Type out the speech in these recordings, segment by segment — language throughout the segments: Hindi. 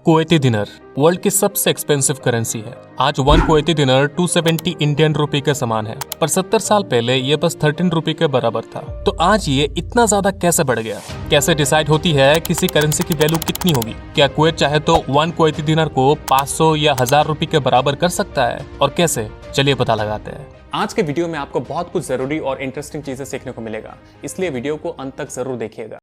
कुवैती दिनार वर्ल्ड की सबसे एक्सपेंसिव करेंसी है। आज 1 कुवैती दिनार 270 इंडियन रुपए के समान है, पर 70 साल पहले ये बस 13 रुपए के बराबर था। तो आज ये इतना ज्यादा कैसे बढ़ गया? कैसे डिसाइड होती है किसी करेंसी की वैल्यू कितनी होगी? क्या कुवैत चाहे तो 1 कुवैती दिनार को 500 या 1000 रुपए के बराबर कर सकता है? और कैसे? चलिए पता लगाते हैं। आज के वीडियो में आपको बहुत कुछ जरूरी और इंटरेस्टिंग चीजें सीखने को मिलेगा, इसलिए वीडियो को अंत तक जरूर देखिएगा।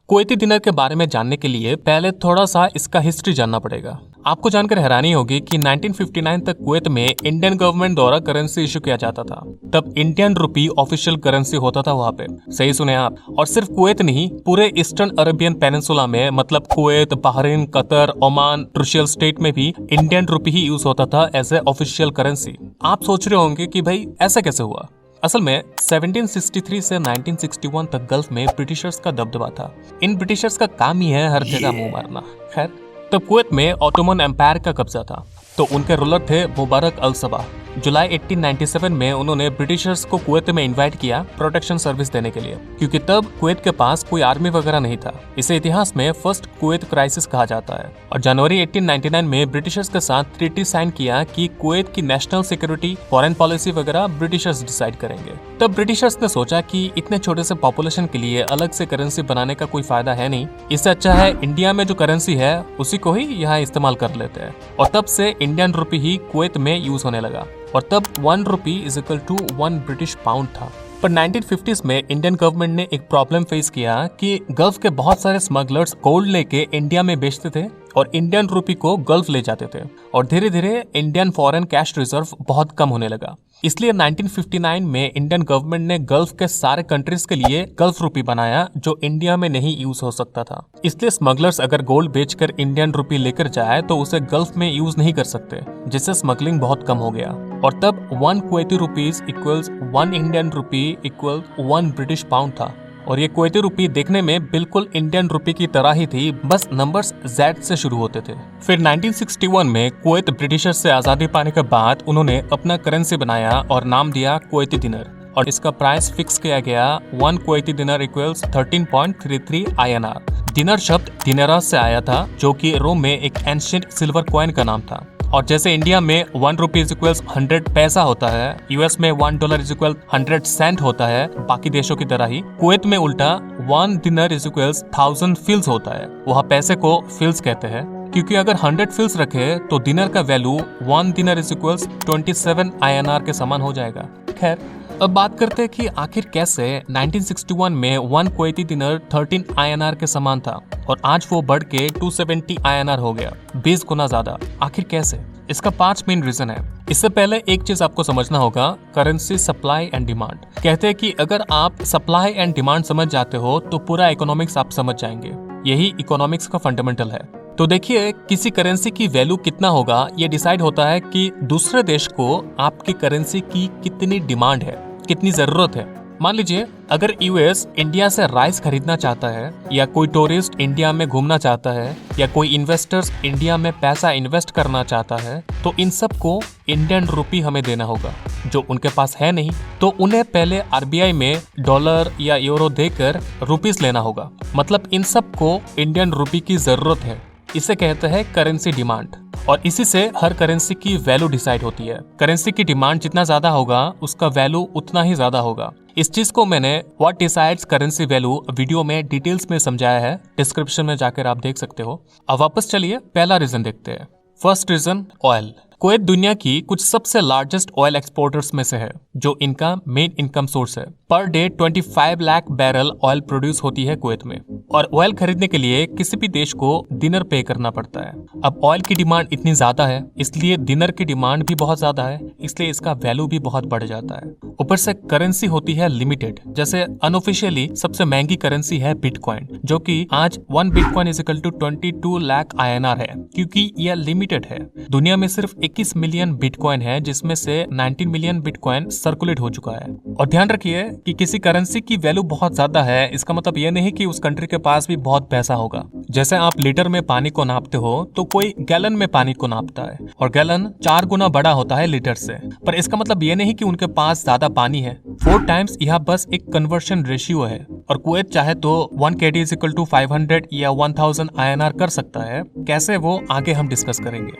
कुवैती दिनार के बारे में जानने के लिए पहले थोड़ा सा इसका हिस्ट्री जानना पड़ेगा। आपको जानकर हैरानी होगी कि 1959 तक कुवैत में इंडियन गवर्नमेंट द्वारा करेंसी इशू किया जाता था। तब इंडियन रुपी ऑफिशियल करेंसी होता था वहाँ पे। सही सुने आप। और सिर्फ कुवैत नहीं, पूरे ईस्टर्न अरेबियन पेनिनसुला में, मतलब Kuwait, Bahrain, Qatar, Oman, trucial state में भी इंडियन रुपी ही यूज होता था एज ए ऑफिशियल करेंसी। आप सोच रहे होंगे कि भाई ऐसा कैसे हुआ? असल में 1763 से 1961 तक गल्फ में ब्रिटिशर्स का दबदबा था। इन ब्रिटिशर्स का काम ही है हर जगह मुंह मारना। खैर, तब कुवैत में ऑटोमन एम्पायर का कब्जा था, तो उनके रूलर थे मुबारक अल सबा। जुलाई 1897 में उन्होंने ब्रिटिशर्स को कुवैत में इनवाइट किया प्रोटेक्शन सर्विस देने के लिए, क्योंकि तब कुवैत के पास कोई आर्मी वगैरह नहीं था। इसे इतिहास में फर्स्ट कुवैत क्राइसिस कहा जाता है। और जनवरी 1899 में ब्रिटिशर्स के साथ ट्रीटी साइन किया कि कुवैत की नेशनल सिक्योरिटी, फॉरेन पॉलिसी वगैरह ब्रिटिशर्स डिसाइड करेंगे। तब ब्रिटिशर्स ने सोचा कि इतने छोटे से पॉपुलेशन के लिए अलग से करेंसी बनाने का कोई फायदा है नहीं, इससे अच्छा है इंडिया में जो करेंसी है उसी को ही यहाँ इस्तेमाल कर लेते हैं। और तब से इंडियन रुपी ही कुवैत में यूज होने लगा। और तब 1 rupee is equal to 1 British pound था। पर 1950s में इंडियन गवर्नमेंट ने एक प्रॉब्लम फेस किया कि गल्फ के बहुत सारे स्मगलर्स गोल्ड लेके इंडिया में बेचते थे और इंडियन रुपी को गल्फ ले जाते थे। और धीरे धीरे इंडियन फॉरेन कैश रिजर्व बहुत कम होने लगा। इसलिए 1959 में इंडियन गवर्नमेंट ने गल्फ के सारे कंट्रीज के लिए गल्फ रुपी बनाया, जो इंडिया में नहीं यूज हो सकता था। इसलिए स्मगलर्स अगर गोल्ड बेचकर इंडियन रुपी लेकर जाए तो उसे गल्फ में यूज नहीं कर सकते, जिससे स्मगलिंग बहुत कम हो गया। और तब 1 Kuwaiti rupees equals 1 Indian rupee equal 1 British pound था। और ये कुवैती रुपी देखने में बिल्कुल इंडियन रुपी की तरह ही थी, बस नंबर्स Z से शुरू होते थे। फिर 1961 में कुवैत ब्रिटिशर्स से आजादी पाने के बाद उन्होंने अपना करेंसी बनाया और नाम दिया कुवैती दिनार। और इसका प्राइस फिक्स किया गया 1 कुवैती दिनार इक्वल्स 13.33 INR। दिनार शब्द दिनारा से आया था, जो कि रोम में एक एंशिएंट सिल्वर कॉइन का नाम था। और जैसे इंडिया में 1 रुपी इज इक्वल्स 100 पैसा होता है, यूएस में $1 इज इक्वल 100 सेंट होता है, बाकी देशों की तरह ही कुवैत में उल्टा 1 दिनार इज इक्वल्स 1000 फिल्स होता है। वहाँ पैसे को फिल्स कहते हैं, क्योंकि अगर 100 फिल्स रखे तो दिनार का वैल्यू 1 दिनार इज इक्वल्स 27 INR के समान हो जाएगा। खैर, अब बात करते हैं कि आखिर कैसे 1961 में 1 कुवैती दिनार 13 INR के समान था और आज वो बढ़ के 270 INR हो गया, 20 गुना ज्यादा। आखिर कैसे? इसका 5 मेन रीजन है। इससे पहले एक चीज आपको समझना होगा, करेंसी सप्लाई एंड डिमांड। कहते हैं कि अगर आप सप्लाई एंड डिमांड समझ जाते हो तो पूरा इकोनॉमिक्स आप समझ जाएंगे। यही इकोनॉमिक्स का फंडामेंटल है। तो देखिए, किसी करेंसी की वैल्यू कितना होगा ये डिसाइड होता है कि दूसरे देश को आपकी करेंसी की कितनी डिमांड है, कितनी जरूरत है। मान लीजिए अगर यूएस इंडिया से राइस खरीदना चाहता है, या कोई टूरिस्ट इंडिया में घूमना चाहता है, या कोई इन्वेस्टर्स इंडिया में पैसा इन्वेस्ट करना चाहता है, तो इन सब को इंडियन रुपी हमें देना होगा। जो उनके पास है नहीं तो उन्हें पहले आरबीआई में डॉलर या यूरो देकर रुपीस लेना होगा। मतलब इन सब को इंडियन रुपी की जरूरत है। इसे कहते हैं करेंसी डिमांड। और इसी से हर करेंसी की वैल्यू डिसाइड होती है। करेंसी की डिमांड जितना ज्यादा होगा उसका वैल्यू उतना ही ज्यादा होगा। इस चीज को मैंने what decides currency value video में डिटेल्स में समझाया है, डिस्क्रिप्शन में जाकर आप देख सकते हो। अब वापस चलिए पहला रीजन देखते हैं। First reason, oil. कुवैत दुनिया की कुछ सबसे लार्जेस्ट ऑयल एक्सपोर्टर्स में से है, जो इनका मेन इनकम सोर्स है। Per day 25 lakh barrel oil produce होती है कुवैत में। और ऑयल खरीदने के लिए किसी भी देश को दिनार पे करना पड़ता है। अब ऑयल की डिमांड इतनी ज्यादा है, इसलिए दिनार की डिमांड भी बहुत ज्यादा है, इसलिए इसका वैल्यू भी बहुत बढ़ जाता है। ऊपर से करेंसी होती है लिमिटेड। जैसे अनऑफिशियली सबसे महंगी करेंसी है बिटकॉइन, जो कि आज 1 bitcoin is equal to 22 lakh INR है, क्योंकि यह लिमिटेड है। दुनिया में सिर्फ 21 मिलियन बिटकॉइन है, जिसमें से 19 मिलियन बिटकॉइन सर्कुलेट हो चुका है। और ध्यान रखिए कि किसी करेंसी की वैल्यू बहुत ज्यादा है, इसका मतलब यह नहीं कि उस कंट्री के पास भी बहुत पैसा होगा। जैसे आप लीटर में पानी को नापते हो तो कोई गैलन में पानी को नापता है, और गैलन 4 गुना बड़ा होता है लीटर से। पर इसका मतलब ये नहीं कि उनके पास ज्यादा पानी है। 4 टाइम्स यह बस एक कन्वर्शन रेशियो है। और कुवैत चाहे तो 1 KD इज इक्वल टू 500 या 1000 INR कर सकता है। कैसे, वो आगे हम डिस्कस करेंगे।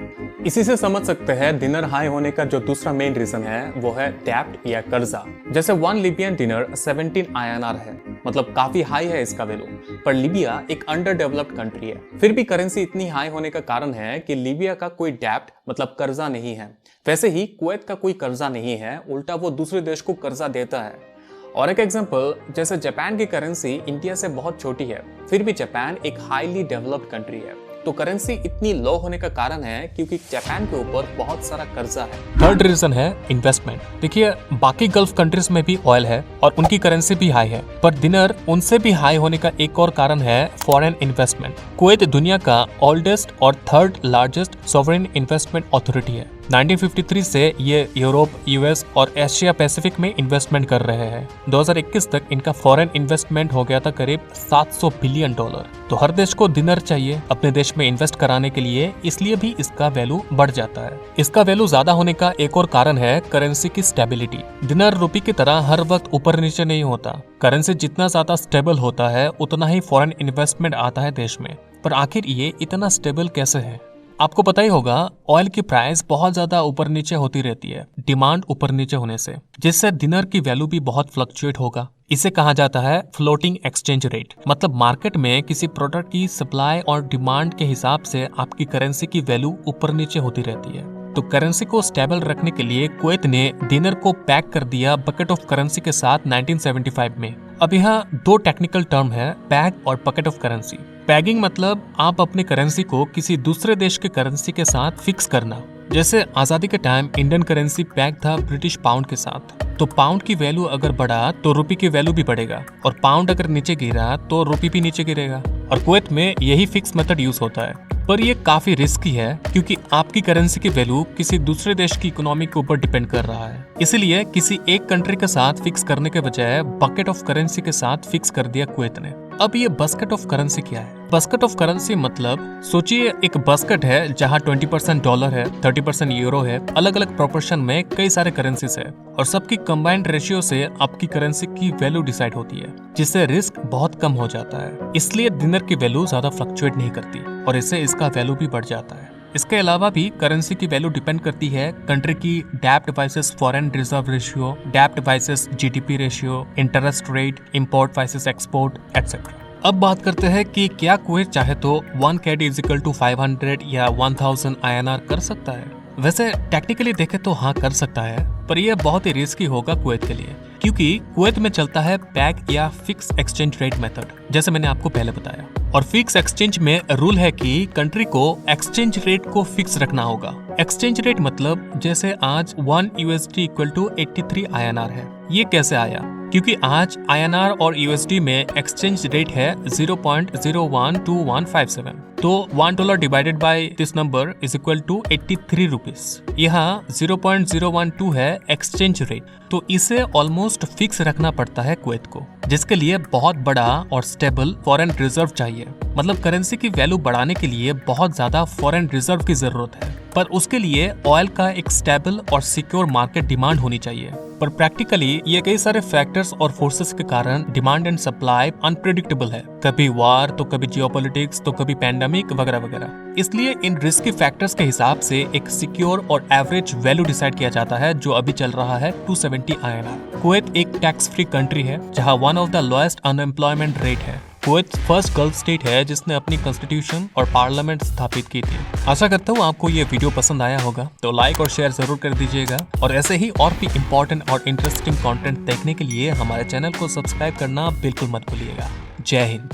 इसी से समझ सकते हैं दिनर हाई होने का जो दूसरा मेन रीजन है वो है डेब्ट या कर्जा। जैसे 1 लिबियन दिनर 17 INR है, मतलब काफी हाई है इसका वैल्यू। पर लीबिया एक अंडर डेवलप्ड कंट्री है, फिर भी करेंसी इतनी हाई होने का कारण है कि लीबिया का कोई डेब्ट मतलब कर्जा नहीं है। वैसे ही कुवैत का कोई कर्जा नहीं है, उल्टा वो दूसरे देश को कर्जा देता है। और एक एग्जांपल, जैसे जापान की करेंसी इंडिया से बहुत छोटी है, फिर भी जापान एक हाईली डेवलप्ड कंट्री है। तो करेंसी इतनी लो होने का कारण है क्योंकि जापान के ऊपर बहुत सारा कर्जा है। थर्ड रीजन है इन्वेस्टमेंट। देखिए, बाकी गल्फ कंट्रीज में भी ऑयल है और उनकी करेंसी भी हाई है, पर दिनर उनसे भी हाई होने का एक और कारण है फॉरेन इन्वेस्टमेंट। कुवैत दुनिया का ओल्डेस्ट और third largest sovereign investment authority है। 1953 से ये यूरोप, यूएस और एशिया पैसिफिक में इन्वेस्टमेंट कर रहे हैं। 2021 तक इनका फॉरेन इन्वेस्टमेंट हो गया था करीब $700 बिलियन। तो हर देश को दिनर चाहिए अपने देश में इन्वेस्ट कराने के लिए, इसलिए भी इसका वैल्यू बढ़ जाता है। इसका वैल्यू ज्यादा होने का एक और कारण है करेंसी की स्टेबिलिटी। दिनर रुपी की तरह हर वक्त ऊपर नीचे नहीं होता। करेंसी जितना ज्यादा स्टेबल होता है उतना ही फॉरेन इन्वेस्टमेंट आता है देश में। पर आखिर ये इतना स्टेबल कैसे है? आपको पता ही होगा, ऑयल की प्राइस बहुत ज्यादा ऊपर नीचे होती रहती है, डिमांड ऊपर नीचे होने से, जिससे दिनर की वैल्यू भी बहुत फ्लक्चुएट होगा। इसे कहा जाता है फ्लोटिंग एक्सचेंज रेट। मतलब मार्केट में किसी प्रोडक्ट की सप्लाई और डिमांड के हिसाब से आपकी करेंसी की वैल्यू ऊपर नीचे होती रहती है। तो करेंसी को स्टेबल रखने के लिए कुवैत ने दिनर को पैक कर दिया बकेट ऑफ करेंसी के साथ 1975 में। अब यहाँ दो टेक्निकल टर्म है, पैग और बकेट ऑफ करेंसी। पैगिंग मतलब आप अपनी करेंसी को किसी दूसरे देश के करेंसी के साथ फिक्स करना। जैसे आजादी के टाइम इंडियन करेंसी पैग था ब्रिटिश पाउंड के साथ, तो पाउंड की वैल्यू अगर बढ़ा तो रुपी की वैल्यू भी बढ़ेगा, और पाउंड अगर नीचे गिरा तो रुपी भी नीचे गिरेगा। और कुवैत में यही फिक्स मेथड यूज होता है। पर ये काफी रिस्की है क्योंकि आपकी करेंसी की वैल्यू किसी दूसरे देश की इकोनॉमी के ऊपर डिपेंड कर रहा है। इसलिए किसी एक कंट्री के साथ फिक्स करने के बजाय बकेट ऑफ करेंसी के साथ फिक्स कर दिया कुवैत ने। अब ये बास्केट ऑफ करेंसी क्या है? बास्केट ऑफ करेंसी मतलब सोचिए एक बास्केट है जहाँ 20% डॉलर है, 30% यूरो है, अलग अलग प्रोपोर्शन में कई सारे करेंसीज है, और सबकी कंबाइंड रेशियो से आपकी करेंसी की वैल्यू डिसाइड होती है, जिससे रिस्क बहुत कम हो जाता है। इसलिए दिनर की वैल्यू ज्यादा फ्लक्चुएट नहीं करती और इससे इसका वैल्यू भी बढ़ जाता है। इसके अलावा भी करेंसी की वैल्यू डिपेंड करती है कंट्री की डेब्ट वर्सेस फॉरेन रिजर्व रेशियो, डेब्ट versus GDP ratio, interest rate, import versus export etcetera. अब बात करते हैं कि क्या कुवैत चाहे तो 1 KD इज इक्वल टू 500 या 1000 INR कर सकता है? वैसे टेक्निकली देखे तो हाँ कर सकता है, पर यह बहुत ही रिस्की होगा कुवैत के लिए, क्योंकि कुवैत में चलता है पैग या फिक्स एक्सचेंज रेट मेथड, जैसे मैंने आपको पहले बताया। और फिक्स एक्सचेंज में रूल है कि कंट्री को एक्सचेंज रेट को फिक्स रखना होगा। एक्सचेंज रेट मतलब जैसे आज 1 USD इक्वल टू 83 INR है। ये कैसे आया? क्योंकि आज INR और USD में एक्सचेंज रेट है 0.012157, तो $1 divided by this number is equal to 83 rupees. यहाँ 0.012 है एक्सचेंज रेट, तो इसे ऑलमोस्ट फिक्स रखना पड़ता है कुवैत को, जिसके लिए बहुत बड़ा और स्टेबल फॉरेन रिजर्व चाहिए। मतलब करेंसी की वैल्यू बढ़ाने के लिए बहुत ज्यादा फॉरेन रिजर्व की जरूरत है, पर उसके लिए ऑयल का एक स्टेबल और सिक्योर मार्केट डिमांड होनी चाहिए। पर प्रैक्टिकली ये कई सारे फैक्टर्स और फोर्सेस के कारण डिमांड एंड सप्लाई अनप्रेडिक्टेबल है। कभी वार, तो कभी जियोपॉलिटिक्स, तो कभी पैंडेमिक वगैरह वगैरह। इसलिए इन रिस्की फैक्टर्स के हिसाब से एक सिक्योर और एवरेज वैल्यू डिसाइड किया जाता है, जो अभी चल रहा है 270 INR। कुवैत एक टैक्स फ्री कंट्री है जहाँ one of the lowest unemployment rate है। कुवैत फर्स्ट गल्फ स्टेट है जिसने अपनी कॉन्स्टिट्यूशन और पार्लियामेंट स्थापित की थी। आशा करता हूँ आपको ये वीडियो पसंद आया होगा, तो लाइक और शेयर जरूर कर दीजिएगा, और ऐसे ही और भी इम्पोर्टेंट और इंटरेस्टिंग कंटेंट देखने के लिए हमारे चैनल को सब्सक्राइब करना बिल्कुल मत भूलिएगा। जय हिंद।